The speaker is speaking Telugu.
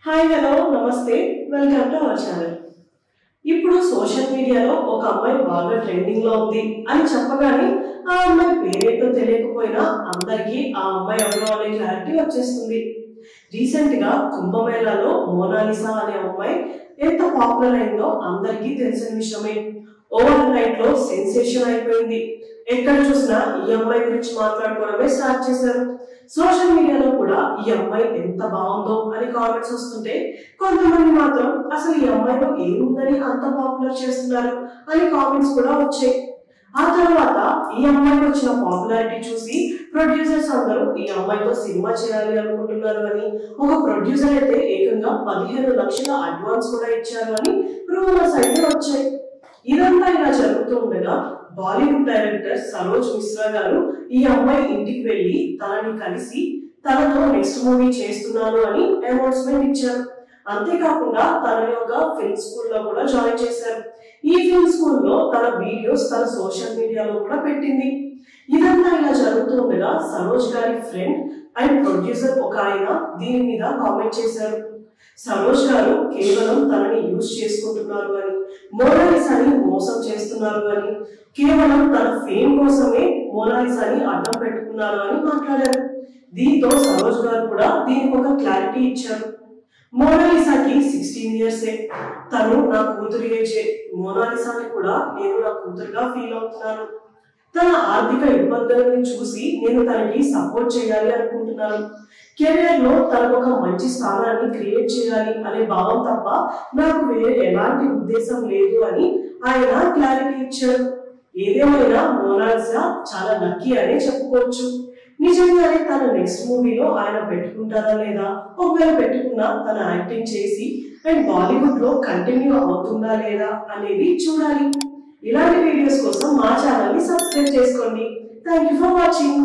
హాయ్ హలో నమస్తే వెల్కమ్ టు అవర్ ఛానల్. ఇప్పుడు సోషల్ మీడియాలో ఒక అమ్మాయి బాగా ట్రెండింగ్ లో ఉంది అని చెప్పగానే ఆ అమ్మాయి పేరేంటో తెలియకపోయినా అందరికీ ఆ అమ్మాయి ఎవరో అనే క్లారిటీ వచ్చేస్తుంది. రీసెంట్ గా కుంభమేళాలో మోనాలిసా అనే అమ్మాయి ఎంత పాపులర్ అయిందో అందరికీ తెలిసిన విషయమే. ఓవర్ నైట్ లో సెన్సేషన్ అయిపోయింది. ఎక్కడ చూసినా ఈ అమ్మాయి గురించి మాట్లాడుకోవడమే స్టార్ట్ చేశారు. సోషల్ మీడియాలో కూడా ఈ అమ్మాయి ఎంత బాగుందో అని కామెంట్స్ వస్తుంటే కొంతమంది మాత్రం అసలు ఈ అమ్మాయిలో ఏముందని అంత పాపులర్ చేస్తున్నారు అని కామెంట్స్ కూడా వచ్చాయి. ఆ తర్వాత ఈ అమ్మాయికి వచ్చిన పాపులారిటీ చూసి ప్రొడ్యూసర్స్ అందరూ ఈ అమ్మాయితో సినిమా చేయాలి అనుకుంటున్నారు అని, ఒక ప్రొడ్యూసర్ అయితే ఏకంగా 15 లక్షల అడ్వాన్స్ కూడా ఇచ్చారు అని రూమర్స్ అయితే వచ్చాయి. ఇదంతా ఇలా జరుగుతూ ఉండగా బాలీవుడ్ డైరెక్టర్ సరోజ్ మిశ్రా గారు ఈ అమ్మాయి ఇంటికి వెళ్లి తనని కలిసి తనతో నెక్స్ట్ మూవీ చేస్తున్నాను అని అనౌన్స్మెంట్ ఇచ్చారు. అంతేకాకుండా తనని ఒక ఫిల్మ్ స్కూల్ లో కూడా జాయిన్ చేశారు. ఈ ఫిల్మ్ స్కూల్ లో తన వీడియోస్ తన సోషల్ మీడియాలో కూడా పెట్టింది. ఇదంతా ఇలా జరుగుతూ ఉండగా సరోజ్ గారి ఫ్రెండ్ అండ్ ప్రొడ్యూసర్ ఒక ఆయన దీని మీద కామెంట్ చేశారు. సరోజ్ గారు కేవలం తనని యూజ్ చేసుకుంటున్నారు అని, మోనాలిసాని మోసం చేస్తున్నారు అని, కేవలం తన ఫేమ్ కోసమే మోనాలిసాని అడ్డం పెట్టుకున్నారు అని మాట్లాడారు. దీంతో సరోజ్ గారు కూడా దీనికి ఒక క్లారిటీ ఇచ్చారు. మోనాలిసాకి 16 ఇయర్సే, తను నా కూతురు ఏజే. మోనాలిసాని కూడా నేను నా కూతురుగా ఫీల్ అవుతున్నాను. తన ఆర్థిక ఇబ్బందులను చూసి నేను తనకి సపోర్ట్ చేయాలి అనుకుంటున్నాను. కెరీర్ లో తనకు ఒక మంచి స్థానాన్ని క్రియేట్ చేయాలి అనే భావం తప్ప నాకు వేరే ఎలాంటి ఉద్దేశం లేదు అని ఆయన క్లారిటీ ఇచ్చారు. ఏదేమైనా మోనాలిసా చాలా లక్కీ అనే చెప్పుకోవచ్చు. నిజంగానే తన నెక్స్ట్ మూవీలో ఆయన పెట్టుకుంటారా లేదా, ఒకవేళ పెట్టుకున్నా తన యాక్టింగ్ చేసి అండ్ బాలీవుడ్ లో కంటిన్యూ అవుతుందా లేదా అనేది చూడాలి. ఇలాంటి వీడియోస్ కోసం మా ఛానల్ ని సబ్స్క్రైబ్ చేసుకోండి. Thank you for watching.